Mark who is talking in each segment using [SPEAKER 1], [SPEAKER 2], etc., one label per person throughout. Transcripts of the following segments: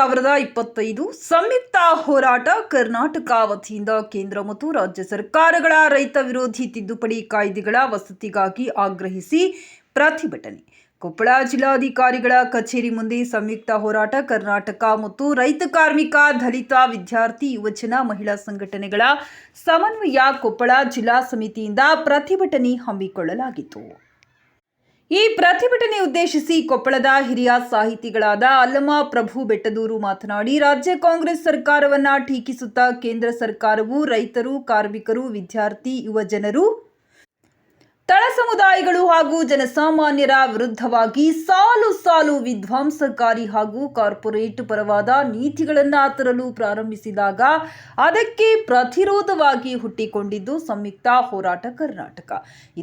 [SPEAKER 1] 2025 ಸಂಯುಕ್ತ ಹೋರಾಟ ಕರ್ನಾಟಕ ವತಿಯಿಂದ ಕೇಂದ್ರ ಮತ್ತು ರಾಜ್ಯ ಸರ್ಕಾರಗಳ ರೈತ ವಿರೋಧಿ ತಿದ್ದುಪಡಿ ಕಾಯ್ದೆಗಳ ವಸತಿಗಾಗಿ ಆಗ್ರಹಿಸಿ ಪ್ರತಿಭಟನೆ. ಕೊಪ್ಪಳ ಜಿಲ್ಲಾಧಿಕಾರಿಗಳ ಕಚೇರಿ ಮುಂದೆ ಸಂಯುಕ್ತ ಹೋರಾಟ ಕರ್ನಾಟಕ ಮತ್ತು ರೈತ ಕಾರ್ಮಿಕ ದಲಿತ ವಿದ್ಯಾರ್ಥಿ ಯುವಜನ ಮಹಿಳಾ ಸಂಘಟನೆಗಳ ಸಮನ್ವಯ ಕೊಪ್ಪಳ ಜಿಲ್ಲಾ ಸಮಿತಿಯಿಂದ ಪ್ರತಿಭಟನೆ ಹಮ್ಮಿಕೊಳ್ಳಲಾಗಿತ್ತು. ಈ ಪ್ರತಿಭಟನೆ ಉದ್ದೇಶಿಸಿ ಕೊಪ್ಪಳದ ಹಿರಿಯ ಸಾಹಿತಿಗಳಾದ ಅಲ್ಲಮ ಪ್ರಭು ಬೆಟ್ಟದೂರು ಮಾತನಾಡಿ, ರಾಜ್ಯ ಕಾಂಗ್ರೆಸ್ ಸರ್ಕಾರವನ್ನ ಟೀಕಿಸುತ್ತಾ ಕೇಂದ್ರ ಸರ್ಕಾರವು ರೈತರು, ಕಾರ್ಮಿಕರು, ವಿದ್ಯಾರ್ಥಿ, ಯುವಜನರು, ತಳ ಸಮುದಾಯಗಳು ಹಾಗೂ ಜನಸಾಮಾನ್ಯರ ವಿರುದ್ಧವಾಗಿ ಸಾಲು ವಿಧ್ವಂಸಕಾರಿ ಹಾಗೂ ಕಾರ್ಪೊರೇಟ್ ಪರವಾದ ನೀತಿಗಳನ್ನು ತರಲು ಪ್ರಾರಂಭಿಸಿದಾಗ ಅದಕ್ಕೆ ಪ್ರತಿರೋಧವಾಗಿ ಹುಟ್ಟಿಕೊಂಡಿದ್ದು ಸಂಯುಕ್ತ ಹೋರಾಟ ಕರ್ನಾಟಕ.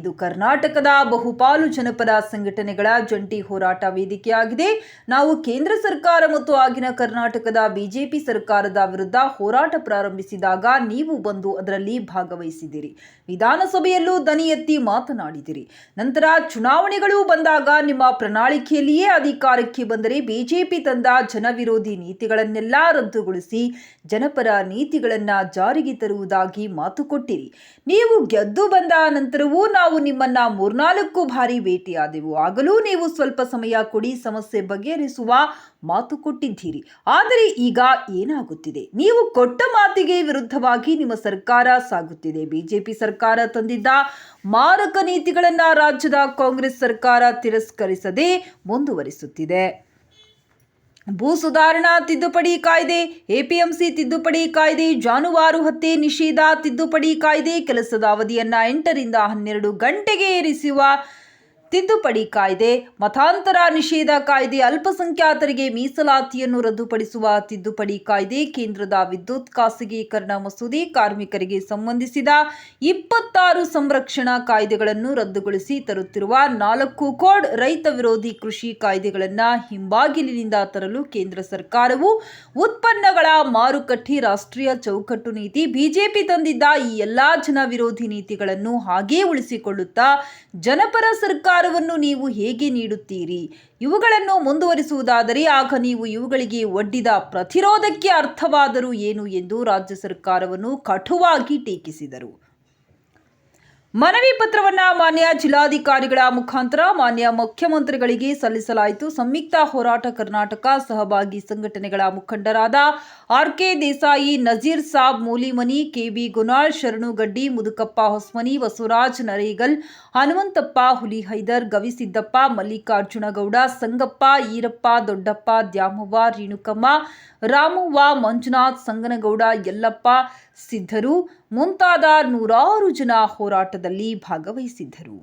[SPEAKER 1] ಇದು ಕರ್ನಾಟಕದ ಬಹುಪಾಲು ಜನಪರ ಸಂಘಟನೆಗಳ ಜಂಟಿ ಹೋರಾಟ ವೇದಿಕೆಯಾಗಿದೆ. ನಾವು ಕೇಂದ್ರ ಸರ್ಕಾರ ಮತ್ತು ಆಗಿನ ಕರ್ನಾಟಕದ ಬಿಜೆಪಿ ಸರ್ಕಾರದ ವಿರುದ್ಧ ಹೋರಾಟ ಪ್ರಾರಂಭಿಸಿದಾಗ ನೀವು ಬಂದು ಅದರಲ್ಲಿ ಭಾಗವಹಿಸಿದ್ದೀರಿ. ವಿಧಾನಸಭೆಯಲ್ಲೂ ದನಿ ಎತ್ತಿ ಮಾತನಾಡಿದಿರಿ. ನಂತರ ಚುನಾವಣೆಗಳು ಬಂದಾಗ ನಿಮ್ಮ ಪ್ರಣಾಳಿಕೆಯಲ್ಲಿಯೇ ಅಧಿಕಾರಕ್ಕೆ ಬಂದರೆ ಬಿಜೆಪಿ ತಂದ ಜನವಿರೋಧಿ ನೀತಿಗಳನ್ನೆಲ್ಲ ರದ್ದುಗೊಳಿಸಿ ಜನಪರ ನೀತಿಗಳನ್ನ ಜಾರಿಗೆ ತರುವುದಾಗಿ ಮಾತು ಕೊಟ್ಟಿರಿ. ನೀವು ಗೆದ್ದು ಬಂದ ನಂತರವೂ ನಾವು ನಿಮ್ಮನ್ನ 3-4 ಬಾರಿ ಭೇಟಿಯಾದೆವು. ಆಗಲೂ ನೀವು ಸ್ವಲ್ಪ ಸಮಯ ಕೊಡಿ, ಸಮಸ್ಯೆ ಬಗೆಹರಿಸುವ ಮಾತು ಕೊಟ್ಟಿದ್ದೀರಿ. ಆದರೆ ಈಗ ಏನಾಗುತ್ತಿದೆ? ನೀವು ಕೊಟ್ಟ ಮಾತಿಗೆ ವಿರುದ್ಧವಾಗಿ ನಿಮ್ಮ ಸರ್ಕಾರ ಸಾಗುತ್ತಿದೆ. ಬಿಜೆಪಿ ಸರ್ಕಾರ ತಂದಿದ್ದ ಮಾರಕ ನೀತಿಗಳನ್ನ ರಾಜ್ಯದ ಕಾಂಗ್ರೆಸ್ ಸರ್ಕಾರ ತಿರಸ್ಕರಿಸದೆ ಮುಂದುವರಿಸುತ್ತಿದೆ. ಭೂ ಸುಧಾರಣಾ ತಿದ್ದುಪಡಿ ಕಾಯ್ದೆ, ಎಪಿಎಂಸಿ ತಿದ್ದುಪಡಿ ಕಾಯ್ದೆ, ಜಾನುವಾರು ಹತ್ಯೆ ನಿಷೇಧ ತಿದ್ದುಪಡಿ ಕಾಯ್ದೆ, ಕೆಲಸದ ಅವಧಿಯನ್ನ 8 ರಿಂದ 12 ಗಂಟೆಗೆ ಏರಿಸುವ ತಿದ್ದುಪಡಿ ಕಾಯ್ದೆ, ಮತಾಂತರ ನಿಷೇಧ ಕಾಯ್ದೆ, ಅಲ್ಪಸಂಖ್ಯಾತರಿಗೆ ಮೀಸಲಾತಿಯನ್ನು ರದ್ದುಪಡಿಸುವ ತಿದ್ದುಪಡಿ ಕಾಯ್ದೆ, ಕೇಂದ್ರದ ವಿದ್ಯುತ್ ಖಾಸಗೀಕರಣ ಮಸೂದೆ, ಕಾರ್ಮಿಕರಿಗೆ ಸಂಬಂಧಿಸಿದ 26 ಸಂರಕ್ಷಣಾ ಕಾಯ್ದೆಗಳನ್ನು ರದ್ದುಗೊಳಿಸಿ ತರುತ್ತಿರುವ 4 ಕೋಡ್ ರೈತ ವಿರೋಧಿ ಕೃಷಿ ಕಾಯ್ದೆಗಳನ್ನು ಹಿಂಬಾಗಿಲಿನಿಂದ ತರಲು ಕೇಂದ್ರ ಸರ್ಕಾರವು ಉತ್ಪನ್ನಗಳ ಮಾರುಕಟ್ಟೆ ರಾಷ್ಟ್ರೀಯ ಚೌಕಟ್ಟು ನೀತಿ ಬಿಜೆಪಿ ತಂದಿದ್ದ ಈ ಎಲ್ಲಾ ಜನ ವಿರೋಧಿ ನೀತಿಗಳನ್ನು ಹಾಗೇ ಉಳಿಸಿಕೊಳ್ಳುತ್ತಾ ಜನಪರ ಸರ್ಕಾರವನ್ನು ನೀವು ಹೇಗೆ ನೀಡುತ್ತೀರಿ? ಇವುಗಳನ್ನು ಮುಂದುವರಿಸುವುದಾದರೆ ಆಗ ನೀವು ಇವುಗಳಿಗೆ ಒಡ್ಡಿದ ಪ್ರತಿರೋಧಕ್ಕೆ ಅರ್ಥವಾದರೂ ಏನು ಎಂದು ರಾಜ್ಯ ಸರ್ಕಾರವನ್ನು ಕಟುವಾಗಿ ಟೀಕಿಸಿದರು. ಮನವಿ ಪತ್ರವನ್ನು ಮಾನ್ಯ ಜಿಲ್ಲಾಧಿಕಾರಿಗಳ ಮುಖಾಂತರ ಮಾನ್ಯ ಮುಖ್ಯಮಂತ್ರಿಗಳಿಗೆ ಸಲ್ಲಿಸಲಾಯಿತು. ಸಂಯುಕ್ತ ಹೋರಾಟ ಕರ್ನಾಟಕ ಸಹಭಾಗಿ ಸಂಘಟನೆಗಳ ಮುಖಂಡರಾದ ಆರ್.ಕೆ. ದೇಸಾಯಿ, ನಜೀರ್ ಸಾಬ್ ಮೂಲಿಮನಿ, ಕೆ.ಬಿ. ಗುನಾಳ್, ಶರಣು ಗಡ್ಡಿ, ಮುದುಕಪ್ಪ ಹೊಸ್ಮನಿ, ಬಸವರಾಜ್ ನರೇಗಲ್, ಹನುಮಂತಪ್ಪ ಹುಲಿಹೈದರ್, ಗವಿಸಿದ್ದಪ್ಪ, ಮಲ್ಲಿಕಾರ್ಜುನ ಗೌಡ, ಸಂಗಪ್ಪ, ಈರಪ್ಪ, ದೊಡ್ಡಪ್ಪ, ದ್ಯಾಮವ್ವ, ರೇಣುಕಮ್ಮ, ರಾಮವ್ವ, ಮಂಜುನಾಥ್, ಸಂಗನಗೌಡ, ಯಲ್ಲಪ್ಪ, ಸಿದ್ಧರು ಮುಂತಾದ 100 ಜನ ಹೋರಾಟದಲ್ಲಿ ಭಾಗವಹಿಸಿದ್ದರು.